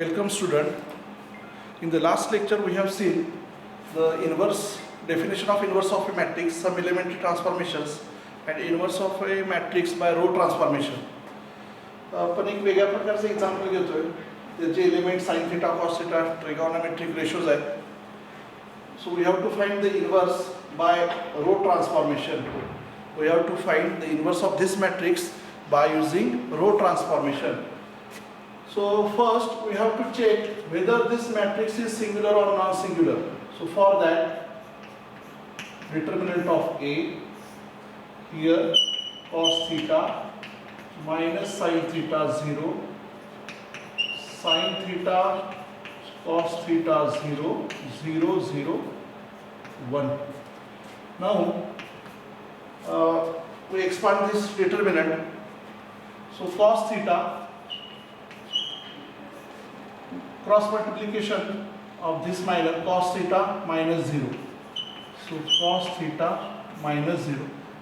Welcome student. In the last lecture we have seen the inverse definition of inverse of a matrix, some elementary transformations and inverse of a matrix by row transformation. आपण एक वेगळ्या प्रकारचे example घेतोय त्याचे element sin theta cos theta trigonometric ratios आहेत. So we have to find the inverse by row transformation. We have to find the inverse of this matrix by using row transformation. So first we have to check whether this matrix is singular or non-singular. So for that, determinant of A, here cos theta minus sin theta 0, sin theta cos theta 0, 0, 0, 1. Now we expand this determinant. So cos theta, cross multiplication of this minus cos theta minus 0. So cos theta minus 0.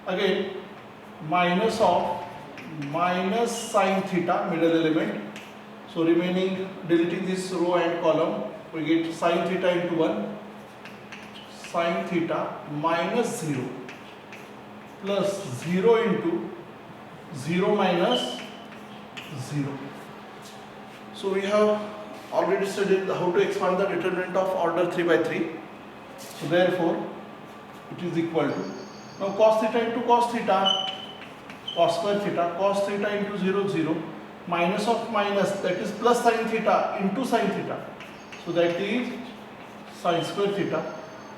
Again minus of minus sin theta, middle element. So remaining, deleting this row and column, we get sin theta into 1, sin theta minus 0 plus 0 into 0 minus 0. So we have already studied how to expand the determinant of order 3 by 3. So therefore it is equal to, now cos theta into cos theta, cos square theta, cos theta into 0, 0, minus of minus, that is plus sin theta into sin theta. So that is sin square theta.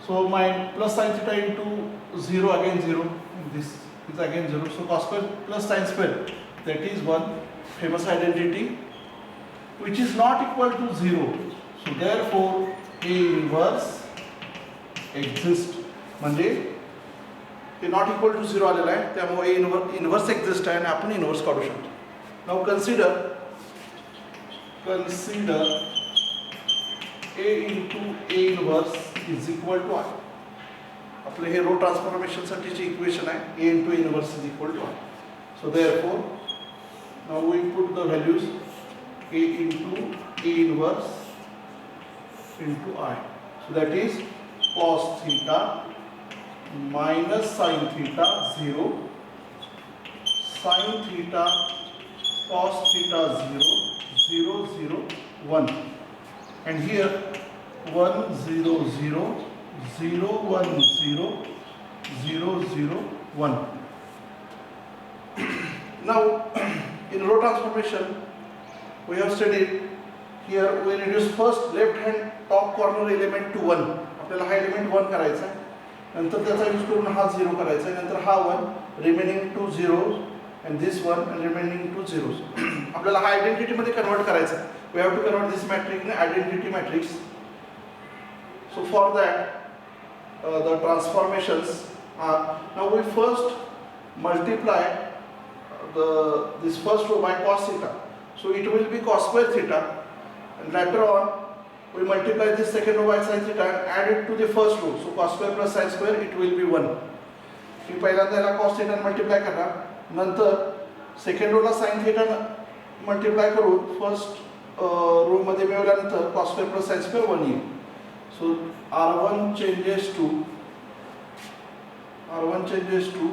So my plus sin theta into 0, again 0, this is again 0. So cos square plus sin square, that is one famous identity, which is not equal to 0. So therefore A inverse exists. म्हणजे ते not equal to 0 आलेला आहे, त्यामुळे A inverse exist आहे आणि आपण inverse काढू शकतो. Now consider A into A inverse is equal to I. आपले हे रो ट्रान्सफॉर्मेशन साठीचे इक्वेशन आहे A into A inverse is equal to I. So therefore now we put the values A into A inverse into I. So that is cos theta minus sin theta 0, sin theta cos theta 0, 0, 0, 1. And here 1, 0, 0, 0, 1, 0, 0, 0, 1. Now in row transformation we have studied, here we reduce first left hand top corner element to 1. आपल्याला हा element 1 करायचा आहे, नंतर त्याचा use करून हा 0 करायचा आहे, नंतर हा 1, remaining 2 zeros and this 1 and remaining 2 zeros. आपल्याला हा आयडेंटिटी मध्ये कन्वर्ट करायचा आहे. We have to convert this matrix in identity matrix. So for that the transformations are, now we first multiply this first row by cos theta. So it will be cos square theta, and later on we multiply this second row by sin theta and add it to the first row. So cos square plus sin square, it will be 1. मी पहिल्यांदा याला cos theta multiply करणार, नंतर second रोला sin theta multiply करून first row मध्ये मिळवल्यानंतर cos square plus sin square 1 येईल. So R1 changes to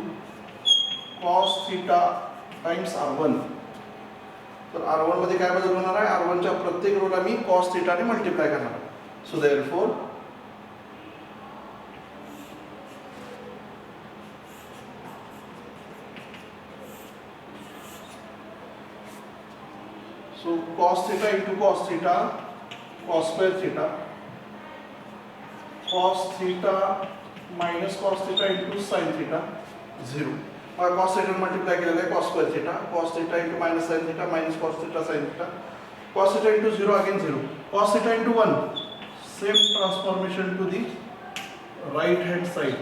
cos theta times R1. तर R1 मध्ये काय बदल होणार आहे, R1 च्या प्रत्येक रोला मी cos theta ने मल्टिप्लाय करणार आहे. So therefore cos theta into cos theta, cos square theta, cos theta minus cos theta into sin theta 0. और cos theta मल्टीप्लाई केलेला आहे cos square theta, cos theta into minus sin theta minus cos theta sin theta, cos theta into 0 again 0, cos theta into 1, same transformation to the right hand side.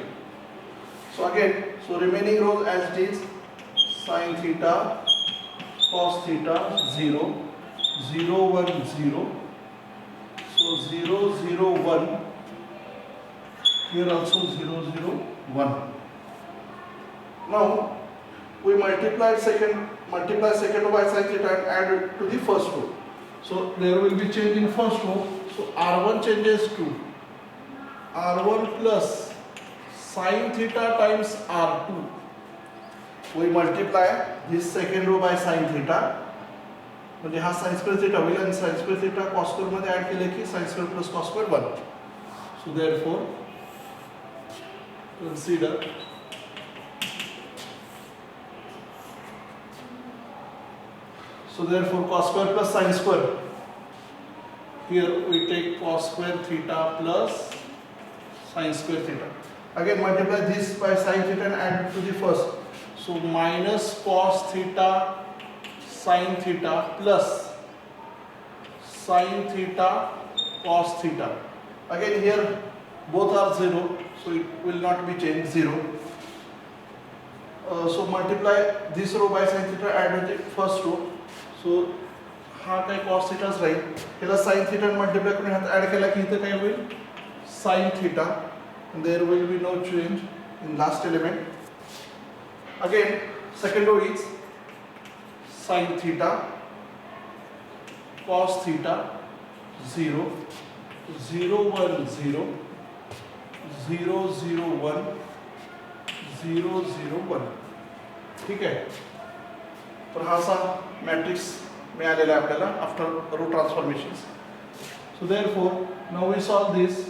So again, so remaining rows as it is, sin theta cos theta 0, 0, 1, 0, so 0, 0, 1, here also 0, 0, 1. Now we multiply second row by sin theta and add it to the first row. So there will be change in first row. So R1 changes to R1 plus sin theta times R2. We multiply this second row by sin theta. म्हणजे हा sin square theta होईल आणि sin square theta cos square मध्ये add केले की sin square plus cos square 1. So therefore consider cos square plus sin square. Here we take cos square theta plus sin square theta. Again multiply this by sin theta and add it to the first. So minus cos theta sin theta plus sin theta cos theta. Again here both are 0, so it will not be changed 0. So multiply this row by sin theta, add with the first row. So हा काय cos theta राहील. याला sin theta multiply करून ह्यात add केला की इथे काय होईल sin theta. And there will be no change in last element. Again second row is sin theta cos theta 0 0 1 0 0 0 1 0 0 1. ठीक आहे. तर हा असा मॅट्रिक्स मिळालेला आहे आपल्याला after row transformations. So therefore now we solve this.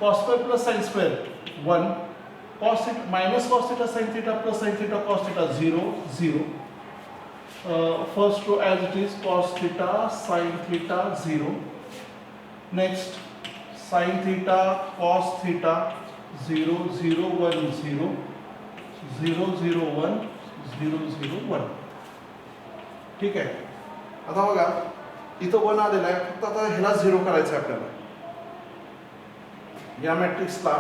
cos square plus sin square 1, cos theta minus cos theta sin theta plus sin theta cos theta 0 0. First row as it is, cos theta sin theta 0. Next sin theta cos theta 0 0 1 0 0 0 1 0 0 1. ठीक आहे. आता बघा इथं 1 आलेला आहे, फक्त आता ह्याला 0 करायचं आहे आपल्याला. या मॅट्रिक्सला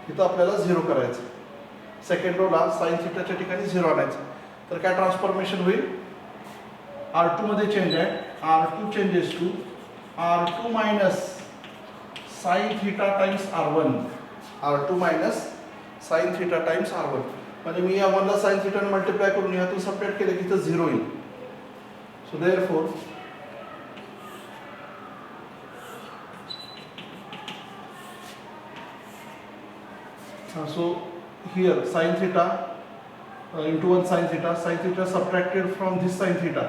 इथं आपल्याला 0 करायचं. सेकंड रोला sin थीटाच्या ठिकाणी 0 आणायचं. तर काय ट्रान्सफॉर्मेशन होईल, R2 मध्ये चेंज आहे. R2 changes to R2 minus sin theta times R1. R2 minus sin theta times R1. म्हणजे मी या 1 ला sin थीटा ने मल्टिप्लाय करून यातून सबट्रॅक्ट केले की इथं 0 येईल. So therefore so here sin theta into 1 sin theta subtracted from this sin theta.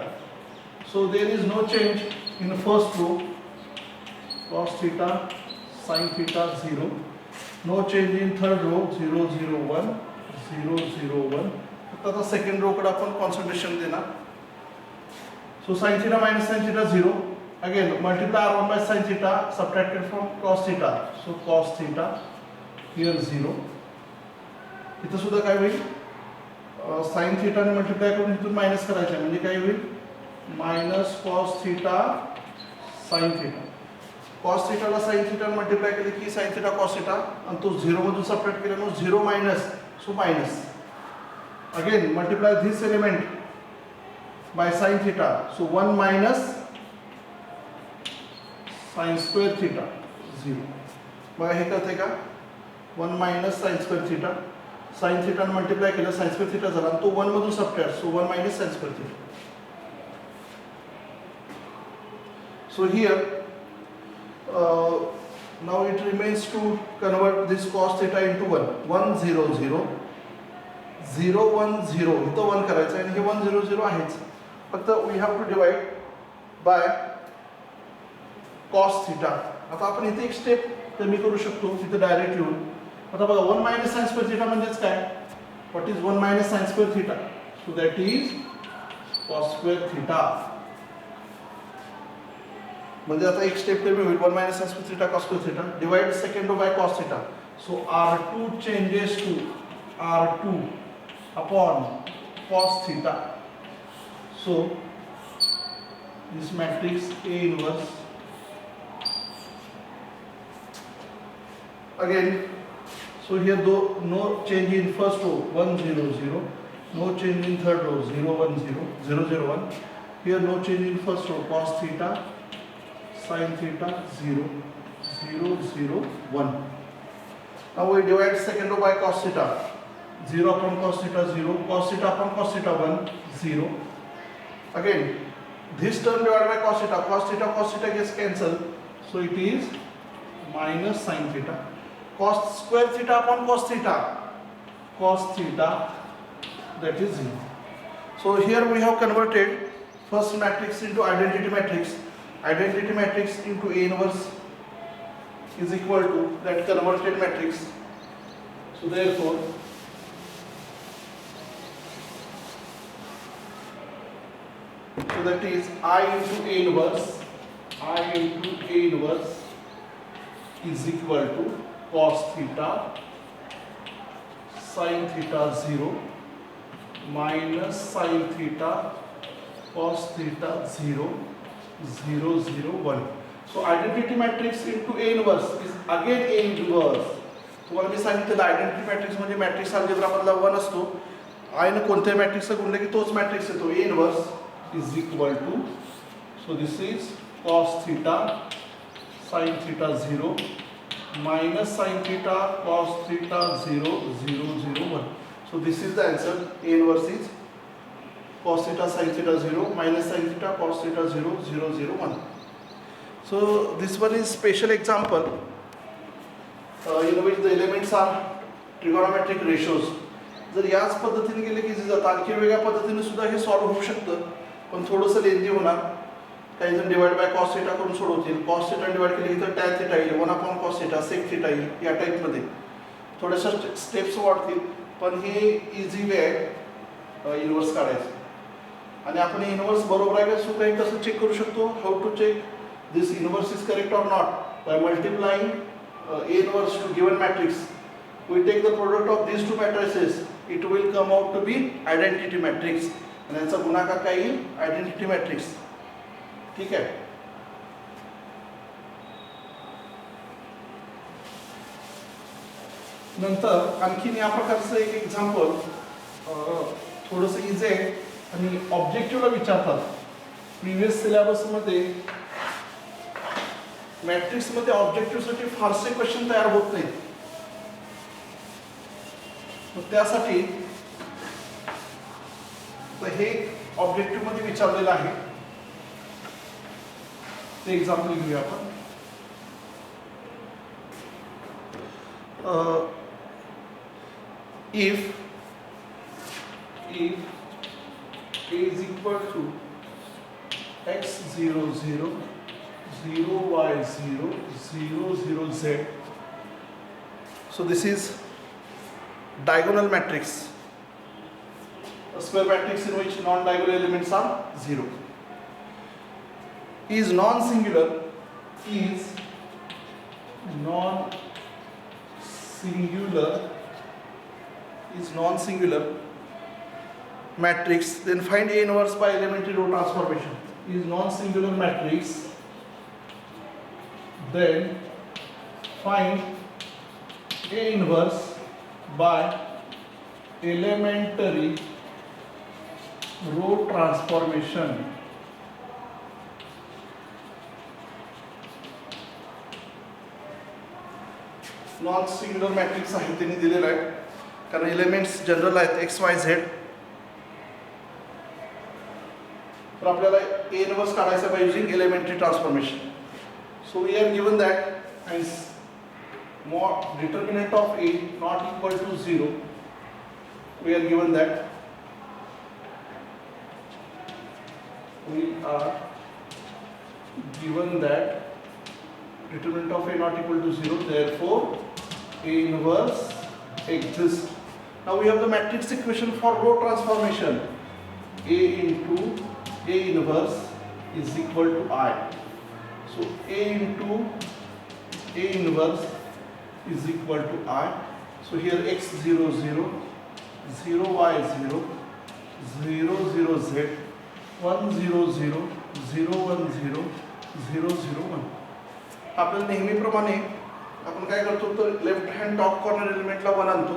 So there is no change in the first row, cos theta sin theta 0. No change in third row, 0 0 1 0 0 1. आता second row कडे आपण concentration देणार. So sin theta minus sin theta 0. Again multiply R1 by sin theta subtracted from cos theta. So cos theta here 0. इथं सुद्धा काय होईल, sin theta ने multiply करून इथून मायनस करायचं आहे. म्हणजे काय होईल minus cos theta sin theta. cos थीटाला sin theta ने मल्टिप्लाय केले की sin थीटा cos थीटा, आणि तो 0 मधून सबट्रॅक्ट केल्यामुळे 0 minus, so minus. Again multiply this element by sin theta. So 1 minus sin square theta 0. बघा हे कळते का, 1 minus sin square theta. sin theta ने मल्टिप्लाय केलं, sin स्क्वेअर थीटा झाला, तो 1 मधून subtract, so 1 minus sin square theta. So here now it remains to convert this cos theta into 1. 1 0 0 0 1 0. इथं 1 करायचं आणि हे 1 0 0 आहेच. फक्त we have to divide by cos theta. आता आपण इथे एक स्टेप कमी करू शकतो, इथे डायरेक्ट लिहून. आता बघा 1 मायनस sin स्क्वेअर थीटा म्हणजेच काय, what is 1 minus sin square theta. So that is cos square theta. म्हणजे आता एक स्टेप कमी होईल, 1 minus sin square theta cos square theta divide second row by cos theta. So R2 changes to R2 upon cos theta. So this matrix A inverse. Again, so here no change in first row, 1 0 0. No change in third row, 0 1 0 0 0 1. Here no change in first row, cos theta sin theta 0 0 0 1. Now we divide second row by cos theta. 0 upon cos theta 0, cos theta upon cos theta 1, 0. Again, this term divided by cos theta gets cancelled. So it is minus sin theta. Cos square theta upon cos theta, that is 0. So here we have converted first matrix into identity matrix. Identity matrix into A inverse is equal to that converted matrix. So therefore, so that is I into A inverse is equal to cos theta sin theta 0 minus sin theta cos theta 0 0 0 1. So identity matrix into A inverse is again A inverse. तुम्हाला मी सांगितलेलं identity matrix म्हणजे matrix algebra मधला 1 असतो. आय ने कोणत्या मॅट्रिक्सला गुणले की तोच मॅट्रिक्स येतो. A inverse is equal to, so this is cos theta sin theta 0 minus sin theta cos theta 0 0 0 1. So this is the answer. A inverse is cos theta sin theta 0 minus sin theta cos theta 0 0 0 1. So this one is special example in which the elements are trigonometric ratios. जर याच पद्धतीने गेले की जातं आणखी वेगळ्या पद्धतीने सुद्धा हे सॉल्व होऊ शकतं, पण थोडंसं लेंदी होणार. काही जण डिवाइड बाय कॉस थिटा करून सोडवतील. कॉस थिटा डिवाइड केली तर टॅन थिटा येईल, 1 upon cos theta sec theta येईल. या टाईपमध्ये थोड्याशा स्टेप्स वाढतील, पण हे इझी वे आहे इन्व्हर्स काढायचं. आणि आपण इन्व्हर्स बरोबर आहे का चूक आहे कसं चेक करू शकतो? How to check this inverse is correct और not? By multiplying A inverse to given matrix. We take the product of these two matrices. It will come out to be identity matrix. आणि यांचा गुणाकार काय येईल? Identity matrix. ठीक आहे. नंतर आणखीन या प्रकारचं एक एक्झाम्पल थोडंसं इझी आहे आणि ऑब्जेक्टिव्हला विचारतात. प्रिव्हियस सिलेबसमध्ये मॅट्रिक्समध्ये ऑब्जेक्टिव्हसाठी फारसे क्वेश्चन तयार होत नाहीत. मग त्यासाठी हे ऑब्जेक्टिव्हमध्ये विचारलेलं आहे ते एक्झाम्पल घेऊया आपण. if A is equal to x 0 0 0 y 0 0 0 z, so this is diagonal matrix, a square matrix in which non-diagonal elements are 0, is non-singular matrix, then find A inverse by elementary row transformation. Is non-singular matrix, then find A inverse by elementary row transformation. Non-singular matrix आहे त्यांनी दिलेला आहे कारण elements general आहेत x Y Z. तर आपल्याला A inverse काढायचा by using elementary transformation. So we are given that as determinant of A not equal to 0. We are given that determinant of A not equal to 0. Therefore, A inverse exists. Now we have the matrix equation for row transformation. A into A inverse is equal to I. So A into A inverse is equal to I. So here x 0 0 0 y 0 0 0 z 1 0 0 0 1 0 0 0 1. आपल्याला नेहमीप्रमाणे आपण काय करतो तर left hand top corner एलिमेंटला 1 आणतो,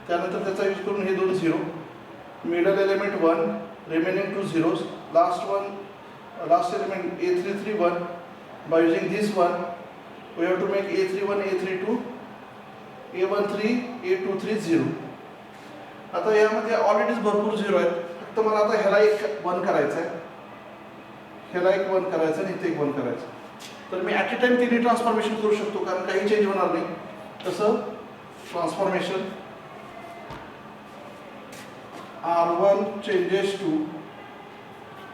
त्यानंतर त्याचा use करून हे दोन 0, middle element 1, remaining 2 zeros, last element A331. By using this one, we have to make A31, A32 A13 A23 0. आता यामध्ये ऑलरेडीच भरपूर झिरो आहेत, फक्त मला आता ह्याला एक 1 करायचं आहे, ह्याला एक 1 करायचं आणि इथे एक 1 करायचं. तर मी ॲट ए टाइम तिन्ही ट्रान्सफॉर्मेशन करू शकतो, कारण काही चेंज होणार नाही. तसं transformation R1 changes to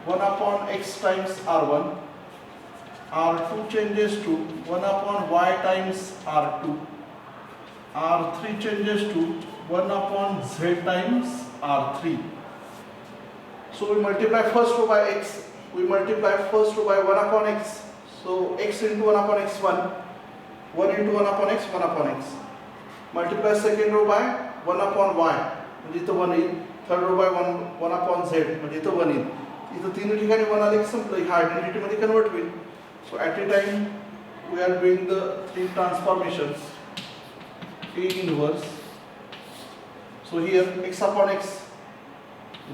1 upon x times R1, R2 changes to 1 upon y times R2, R3 changes to 1 upon z times R3. So we multiply first row by x, we multiply first row by 1 upon x, so x into 1 upon x 1, 1 into 1 upon x, 1 upon x. Multiply second row by 1 upon y, म्हणजे इथं 1 येईल. Third row by 1 upon Z, म्हणजे इथं 1 येईल. इथं तीन ठिकाणी 1 आले की संपलं, ह्या आयडेंटिटीमध्ये कन्वर्ट होईल. So at a time we are doing the 3 transformations. A inverse, so here x upon x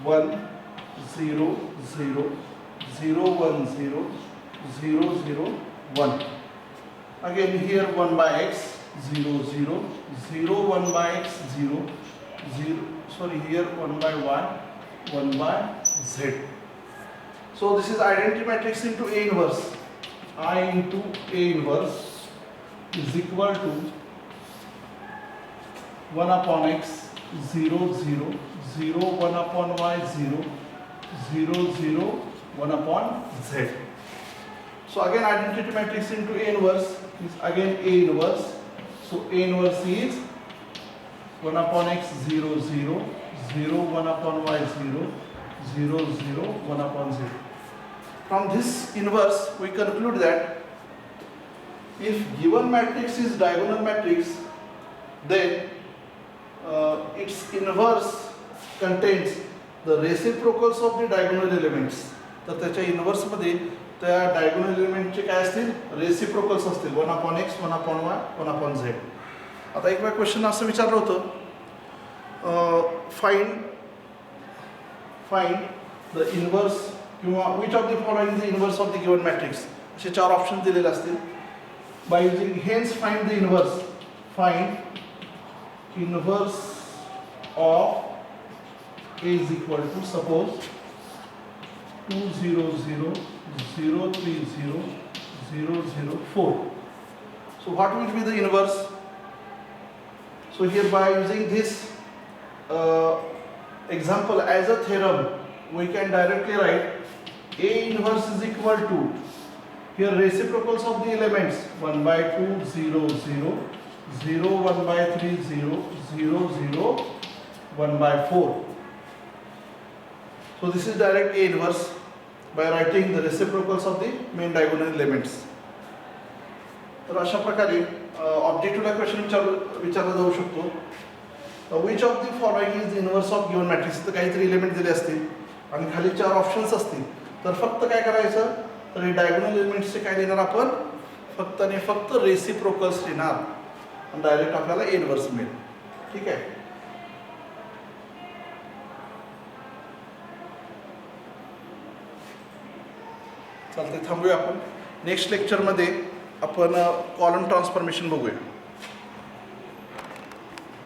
1 0 0 0 1 0 0 0 1. Again here 1 by x 0 0 0 1 by x 0 0, sorry, here 1 by y 1 by z. So this is identity matrix into A inverse. I into A inverse is equal to 1 upon x 0 0 0 1 upon y 0 0 0 1 upon z. So again identity matrix into A inverse is again A inverse. So A inverse is 1 upon x 0 0 0 1 upon y 0 0 0 1 upon z. From this inverse we conclude that if given matrix is diagonal matrix, then its inverse contains the reciprocals of the diagonal elements. तर त्याच्या inverse मध्ये त्या diagonal एलिमेंटचे काय असतील, reciprocals असतील. 1 upon x 1 upon y 1 upon z. आता एक वेळ क्वेश्चन असं विचारलं होतं, फाइंड द इन्व्हर्स किंवा which of the following the inverse of the given matrix, असे 4 ऑप्शन दिलेले असतील. By using hence find the inverse, find inverse of A is equal to, suppose 2 0 0 0 3 0 0 0 4. So what will be the inverse? So here by using this example as a theorem, we can directly write A inverse is equal to, here reciprocals of the elements 1 by 2 0 0 0 1 by 3 0 0 0 1 by 4. So this is direct A inverse by writing the reciprocals of the main diagonal elements. तर अशा प्रकारे ऑब्जेक्टिव्हला question विचारला जाऊ शकतो. विच of the following is the inverse of given matrix. तर काहीतरी element दिले असतील आणि खाली 4 ऑप्शन्स असतील, तर फक्त काय करायचं, तर हे डायगोनल एलिमेंट्सचे काय देणार आपण, फक्त आणि फक्त रेसिप्रोकल्स देणार आणि डायरेक्ट आपल्याला ए इन्व्हर्स मिळेल. ठीक आहे. चालते, थांबूया आपण. नेक्स्ट लेक्चरमध्ये आपण कॉलम ट्रान्सफॉर्मेशन बघूया.